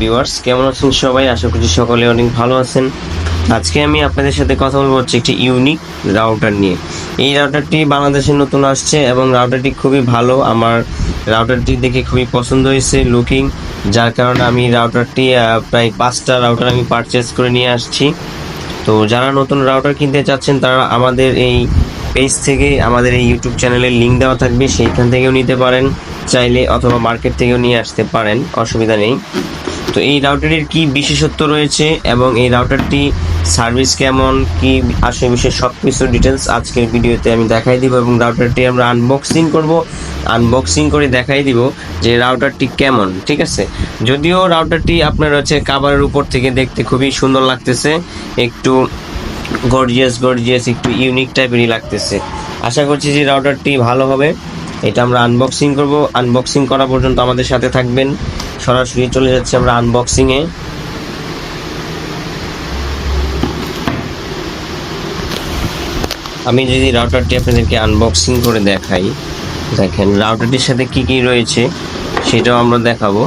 Viewers, কেমন আছেন সবাই? আশা করছি সকলে অনেক ভালো আছেন। আজকে আমি আপনাদের সাথে কথা বলবো হচ্ছে একটি ইউনিক রাউটার নিয়ে। এই রাউটারটি বাংলাদেশে নতুন আসছে এবং রাউটারটি খুবই ভালো। আমার রাউটারটি দেখে খুবই পছন্দ হয়েছে লুকিং, যার কারণে আমি রাউটারটি প্রায় 5টা রাউটার আমি পারচেজ করে নিয়ে আসছি। তো যারা নতুন রাউটার কিনতে চাচ্ছেন তারা আমাদের এই পেজ থেকে, আমাদের এই ইউটিউব চ্যানেলের লিঙ্ক দেওয়া থাকবে, সেইখান থেকেও নিতে পারেন চাইলে, অথবা মার্কেট থেকেও নিয়ে আসতে পারেন, অসুবিধা নেই। তো এই রাউটারের কি বিশেষত্ব রয়েছে এবং এই রাউটারটি সার্ভিস কেমন, কি আসে বিষয়ে সব কিছু ডিটেলস আজকের ভিডিওতে আমি দেখাই দিব এবং রাউটারটি আমরা আনবক্সিং করব। আনবক্সিং করে দেখাই দিব যে রাউটারটি কেমন, ঠিক আছে? যদিও রাউটারটি আপনার হচ্ছে কাভারের উপর থেকে দেখতে খুবই সুন্দর লাগতেছে, একটু গর্জিয়াস একটু ইউনিক টাইপেরই লাগতেছে। আশা করছি যে রাউটারটি ভালো হবে। এটা আমরা আনবক্সিং করব। আনবক্সিং করা পর্যন্ত আমাদের সাথে থাকবেন। সরাসরি চলে যাচ্ছে আমরা আনবক্সিংয়ে। আমি যদি রাউটারটি আপনাদেরকে আনবক্সিং করে দেখাই, দেখেন রাউটারটির সাথে কি কি রয়েছে সেটাও আমরা দেখাবো।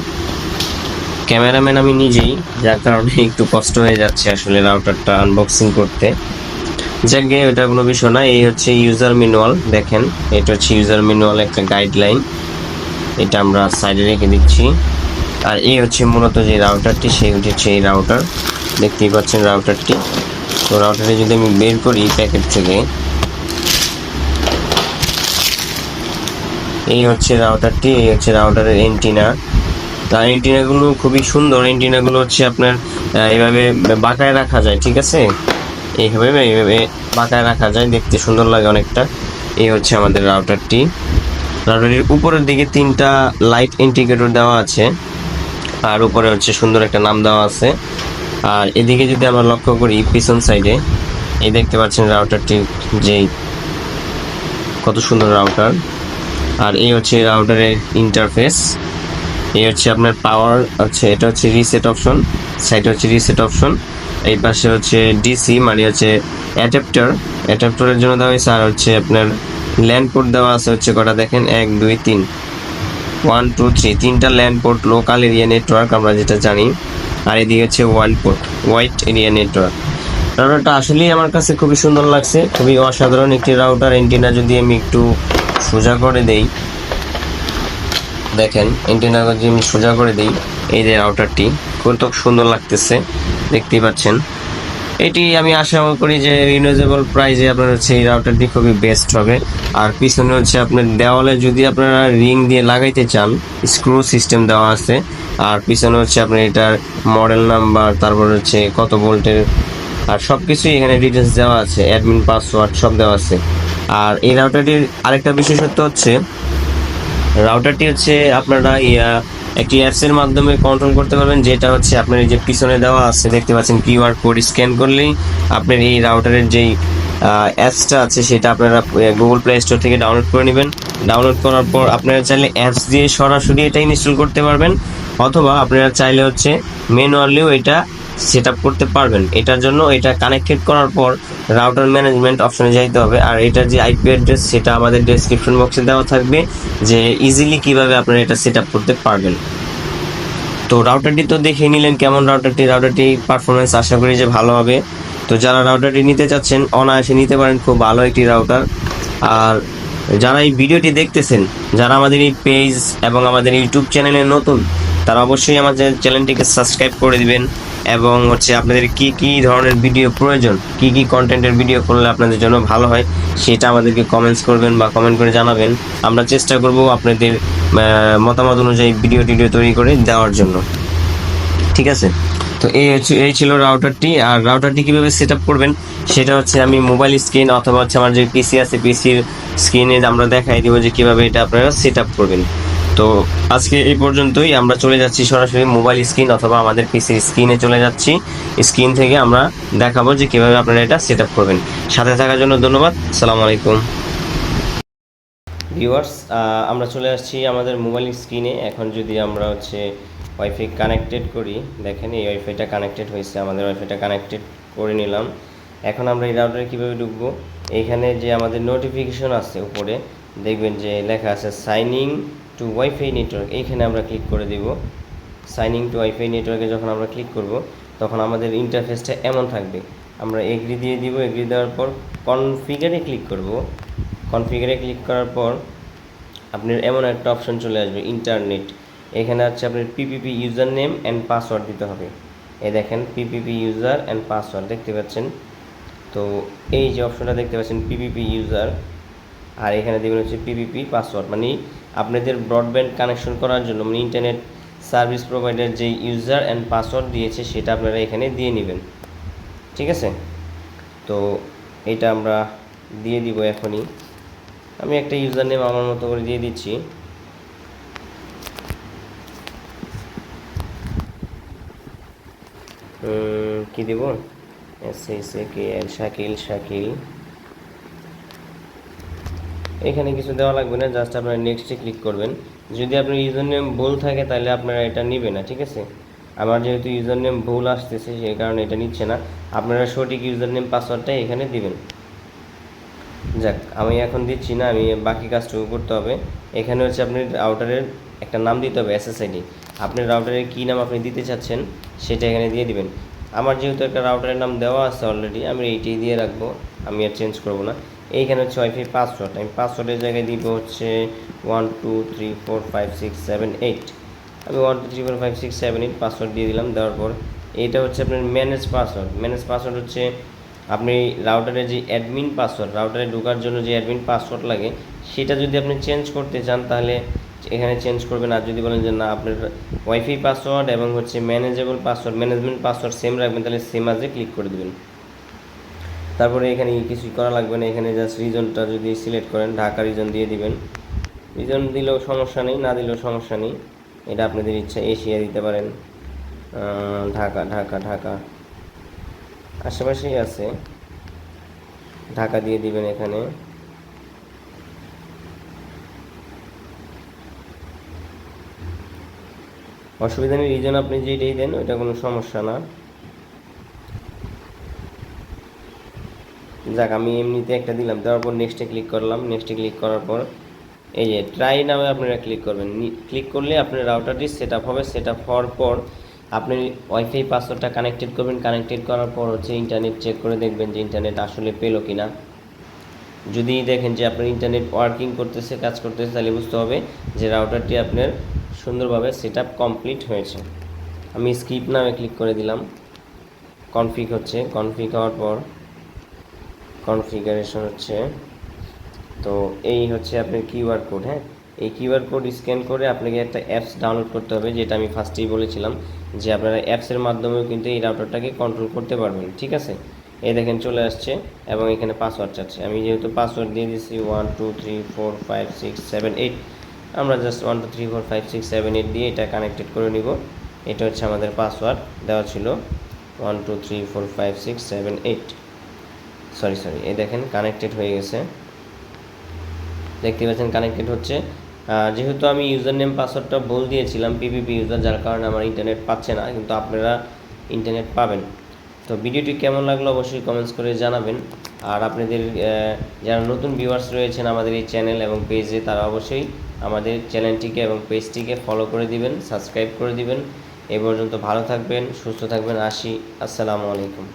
ক্যামেরাম্যান আমি নিজেই, যার কারণে একটু কষ্ট হয়ে যাচ্ছে আসলে রাউটারটা আনবক্সিং করতে। যাকে ওটা কোনো বিষয় না। এই হচ্ছে ইউজার ম্যানুয়াল, দেখেন এটা হচ্ছে ইউজার ম্যানুয়াল, একটা গাইডলাইন, এটা আমরা সাইডে রেখে দিচ্ছি। আর এই হচ্ছে মূলত যে রাউটারটি, সেই হচ্ছে এই রাউটার, দেখতেই পাচ্ছেন রাউটারটি। তো রাউটারটি যদি আমি বের করি প্যাকেট থেকে, এই হচ্ছে রাউটারটি, এই হচ্ছে রাউটারের এন্টিনা। আর এন্টিনাগুলো খুবই সুন্দর। এন্টিনাগুলো হচ্ছে আপনার এইভাবে বাঁকায় রাখা যায়, ঠিক আছে? এইভাবে বাঁকায় রাখা যায়, দেখতে সুন্দর লাগে অনেকটা। এই হচ্ছে আমাদের রাউটারটি। রাউটারের উপরের দিকে 3টা লাইট ইন্ডিকেটর দেওয়া আছে, আর উপরে হচ্ছে সুন্দর একটা নাম দেওয়া আছে। আর এদিকে যদি আমরা লক্ষ্য করি পিছন সাইডে, এই দেখতে পাচ্ছেন রাউটারটি যে কত সুন্দর রাউটার। আর এই হচ্ছে রাউটারের ইন্টারফেস। এই হচ্ছে আপনার পাওয়ার, হচ্ছে এটা হচ্ছে রিসেট অপশন, সাইডে হচ্ছে রিসেট অপশন। এই পাশে হচ্ছে ডিসি, মানে হচ্ছে অ্যাডাপ্টারের জন্য দেওয়া হয়েছে। আর হচ্ছে আপনার ল্যান্ড পোর্ট দেওয়া আছে হচ্ছে কটা, দেখেন 1 2 3, 1 2 3, 3টা land port, local area network আমরা যেটা জানি। আর এদিকে হচ্ছে 1 পোর্ট, ওয়াইড এরিয়া নেটওয়ার্ক। রাউটারটা আসলেই আমার কাছে খুবই সুন্দর লাগছে, খুবই অসাধারণ একটি রাউটার। এন্টিনা যদি আমি একটু সোজা করে দেই, দেখেন এন্টিনা যদি আমি সোজা করে দিই, এই যে রাউটারটি কত সুন্দর লাগতেছে, দেখতেই পাচ্ছেন। এটি আমি আশা করি যে রিজনেবল প্রাইসে আপনার হচ্ছে এই রাউটারটি খুবই বেস্ট হবে। আর পিছনে হচ্ছে আপনার দেওয়ালে যদি আপনারা রিং দিয়ে লাগাইতে চান, স্ক্রু সিস্টেম দেওয়া আছে। আর পিছনে হচ্ছে আপনার এটার মডেল নাম্বার, তারপর হচ্ছে কত ভোল্টের, আর সব কিছুই এখানে ডিটেলস দেওয়া আছে, অ্যাডমিন পাসওয়ার্ড সব দেওয়া আছে। আর এই রাউটারটির আরেকটা বিশেষত্ব হচ্ছে, রাউটারটি হচ্ছে আপনারা একটি অ্যাপসের মাধ্যমে কন্ট্রোল করতে পারবেন, যেটা হচ্ছে আপনার এই যে পিছনে দেওয়া আছে, দেখতে পাচ্ছেন কিউআর কোড স্ক্যান করলেই আপনার এই রাউটারের যেই অ্যাপসটা আছে সেটা আপনারা গুগল প্লে স্টোর থেকে ডাউনলোড করে নেবেন। ডাউনলোড করার পর আপনারা চাইলে অ্যাপস দিয়ে সরাসরি এটা ইনস্টল করতে পারবেন, অথবা আপনারা চাইলে হচ্ছে ম্যানুয়ালিও এটা সেট আপ করতে পারবেন। এটার জন্য এটা কানেক্টেড করার পর রাউটার ম্যানেজমেন্ট অপশনে যাইতে হবে। আর এটার যে আইপি অ্যাড্রেস সেটা আমাদের ডেসক্রিপশন বক্সে দেওয়া থাকবে, যে ইজিলি কিভাবে আপনারা এটা সেট আপ করতে পারবেন। তো রাউটারটি তো দেখে নিলেন কেমন রাউটারটি পারফরমেন্স আশা করি যে ভালো হবে। তো যারা রাউটারটি নিতে চাচ্ছেন অনায়াসে নিতে পারেন, খুব ভালো একটি রাউটার। আর যারা এই ভিডিওটি দেখতেছেন, যারা আমাদের এই পেজ এবং আমাদের ইউটিউব চ্যানেলে নতুন, তারা অবশ্যই আমাদের চ্যানেলটিকে সাবস্ক্রাইব করে দিবেন। এবং হচ্ছে আপনাদের কি কি ধরনের ভিডিও প্রয়োজন, কি কি কন্টেন্টের ভিডিও করলে আপনাদের জন্য ভালো হয়, সেটা আমাদেরকে কমেন্টস করবেন বা কমেন্ট করে জানাবেন। আমরা চেষ্টা করব আপনাদের মতামত অনুযায়ী ভিডিও তৈরি করে দেওয়ার জন্য, ঠিক আছে? তো এই ছিল রাউটারটি। আর রাউটারটি কীভাবে সেট আপ করবেন সেটা হচ্ছে আমি মোবাইল স্ক্রিন অথবা হচ্ছে আমার যে পিসি আছে, পিসির স্ক্রিনে আমরা দেখাই দিব যে কীভাবে এটা আপনারা সেট আপ করবেন। তো আজকে এই পর্যন্তই। আমরা চলে যাচ্ছি সরাসরি মোবাইল স্ক্রিন অথবা আমাদের পিসির স্ক্রিনে চলে যাচ্ছি। স্ক্রিন থেকে আমরা দেখাবো যে কীভাবে আপনারা এটা সেট আপ করবেন। সাথে থাকার জন্য ধন্যবাদ। আসসালামু আলাইকুম ভিউয়ার্স, আমরা চলে আসছি আমাদের মোবাইল স্ক্রিনে। এখন যদি আমরা হচ্ছে ওয়াইফাই কানেক্টেড করি, দেখেন এই ওয়াইফাইটা কানেক্টেড হয়েছে, আমাদের ওয়াইফাইটা কানেক্টেড করে নিলাম। এখন আমরা এই রাউটারে কীভাবে ঢুকবো, এইখানে যে আমাদের নোটিফিকেশন আছে উপরে দেখবেন যে লেখা আছে sign in to wifi network, এইখানে আমরা ক্লিক করে দিব। সাইন ইন টু ওয়াইফাই নেটওয়ার্কে যখন আমরা ক্লিক করব তখন আমাদের ইন্টারফেসটা এমন থাকবে। আমরা এগ্রি দিয়ে দিব, এগ্রি দেওয়ার পর কনফিগারে ক্লিক করব। কনফিগারে ক্লিক করার পর আপনার এমন একটা অপশন চলে আসবে ইন্টারনেট। এখানে হচ্ছে আপনার PPP user name and password দিতে হবে। এই দেখেন পিপিপি ইউজার অ্যান্ড পাসওয়ার্ড দেখতে পাচ্ছেন। তো এই যে অপশনটা দেখতে পাচ্ছেন পিপিপি ইউজার, আর এখানে দেবেন হচ্ছে পিপিপি পাসওয়ার্ড, মানে আপনাদের ব্রডব্যান্ড কানেকশন করার জন্য মানে ইন্টারনেট সার্ভিস প্রোভাইডার যে ইউজার অ্যান্ড পাসওয়ার্ড দিয়েছে সেটা আপনারা এখানে দিয়ে নেবেন। ঠিক আছে, তো এটা আমরা দিয়ে দিব এখনই। আমি একটা ইউজার নেম আমার মতো করে দিয়ে দিচ্ছি। কি দিব, SHAKIL শাকিল। এখানে কিছু দেওয়া লাগবে না, জাস্ট আপনারা নেক্সটে ক্লিক করবেন। যদি আপনার ইউজার নেম ভুল থাকে তাহলে আপনারা এটা নেবে না। ঠিক আছে, আমার যেহেতু ইউজার নেম ভুল আসতেছে সেই কারণে এটা নিচ্ছে না। আপনারা সঠিক ইউজার নেম পাসওয়ার্ডটা এখানে দিবেন। যাক, আমি এখন দিচ্ছি না, আমি বাকি কাজটুকু করতে হবে। এখানে হচ্ছে আপনি রাউটারের একটা নাম দিতে হবে, SSID। আপনি রাউটারের কী নাম আপনি দিতে চাচ্ছেন সেটা এখানে দিয়ে দিবেন। আমার যেহেতু একটা রাউটারের নাম দেওয়া আছে অলরেডি, আমি এইটাই দিয়ে রাখবো, আমি আর চেঞ্জ করব না। এইখানে হচ্ছে ওয়াইফাই পাসওয়ার্ড, আমি পাসওয়ার্ডের জায়গায় দিব হচ্ছে 1 2 3 4 5 6 7 8। আমি 1 2 3 4 5 6 7 8 পাসওয়ার্ড দিয়ে দিলাম। দেওয়ার পর এইটা হচ্ছে আপনার ম্যানেজ পাসওয়ার্ড। ম্যানেজ পাসওয়ার্ড হচ্ছে আপনি রাউটারে যে অ্যাডমিন পাসওয়ার্ড, রাউটারে ঢোকার জন্য যে অ্যাডমিন পাসওয়ার্ড লাগে সেটা যদি আপনি চেঞ্জ করতে চান তাহলে এখানে চেঞ্জ করবেন। আর যদি বলেন যে না আপনার ওয়াইফাই পাসওয়ার্ড এবং হচ্ছে manageable password, management password same রাখবেন, তাহলে সেম আজে ক্লিক করে দেবেন। তারপরে এখানে কিছুই করা লাগবে না, এখানে জাস্ট রিজনটা যদি সিলেক্ট করেন ঢাকা রিজন দিয়ে দিবেন। রিজন দিলেও সমস্যা নেই, না দিলেও সমস্যা নেই, এটা আপনাদের ইচ্ছা। এশিয়া দিতে পারেন, ঢাকা ঢাকা ঢাকা আশেপাশেই আছে, ঢাকা দিয়ে দিবেন এখানে। অসুবিধা নেই, রিজন আপনি যেটাই দেন ওইটা কোনো সমস্যা না। যাক, আমি এমনিতে একটা দিলাম, দেওয়ার পর নেক্সটে ক্লিক করলাম। নেক্সটে ক্লিক করার পর এই যে ট্রাই নামে আপনারা ক্লিক করবেন। ক্লিক করলে আপনার রাউটারটি সেট আপ হবে। সেট আপ হওয়ার পর আপনি ওয়াইফাই পাসওয়ার্ডটা কানেক্টেড করবেন। কানেক্টেড করার পর হচ্ছে ইন্টারনেট চেক করে দেখবেন যে ইন্টারনেট আসলে পেলো কি না। যদি দেখেন যে আপনার ইন্টারনেট ওয়ার্কিং করতেছে, কাজ করতেছে, তাহলে বুঝতে হবে যে রাউটারটি আপনার সুন্দরভাবে সেট আপ কমপ্লিট হয়েছে। আমি স্কিপ নামে ক্লিক করে দিলাম। কনফিগ হচ্ছে, কনফিগ হওয়ার পর কনফিগারেশন হচ্ছে। তো এই হচ্ছে আপনার কিউআর কোড। হ্যাঁ, এই কিউআর কোড স্ক্যান করে আপনাকে একটা অ্যাপস ডাউনলোড করতে হবে, যেটা আমি ফার্স্টেই বলেছিলাম যে আপনারা অ্যাপসের মাধ্যমেও কিন্তু এই রাউটারটাকে কন্ট্রোল করতে পারবেন। ঠিক আছে, এই দেখেন চলে আসছে এবং এখানে পাসওয়ার্ড চাচ্ছে। আমি যেহেতু পাসওয়ার্ড দিয়ে দিয়েছি 1 2 3 4 5 6 7 8, আমরা জাস্ট 1 2 3 4 5 6 7 8 দিয়ে এটা কানেক্টেড করে নিব। এটা হচ্ছে আমাদের পাসওয়ার্ড দেওয়া ছিল 1 2 3 4 5 6 7 8। সরি, এই দেখেন কানেক্টেড হয়ে গেছে, দেখতে পাচ্ছেন কানেক্টেড হচ্ছে। যেহেতু আমি ইউজার নেম পাসওয়ার্ডটা ভুল দিয়েছিলাম পিপিপি ইউজার, যার কারণে আমার ইন্টারনেট পাচ্ছে না, কিন্তু আপনারা ইন্টারনেট পাবেন। তো ভিডিওটি কেমন লাগলো অবশ্যই কমেন্টস করে জানাবেন। আর আপনাদের যারা নতুন ভিউয়ার্স রয়েছেন আমাদের এই চ্যানেল এবং পেজে, তারা অবশ্যই আমাদের চ্যানেলটিকে এবং পেজটিকে ফলো করে দিবেন, সাবস্ক্রাইব করে দিবেন। এ পর্যন্ত ভালো থাকবেন, সুস্থ থাকবেন, আসসালামু আলাইকুম।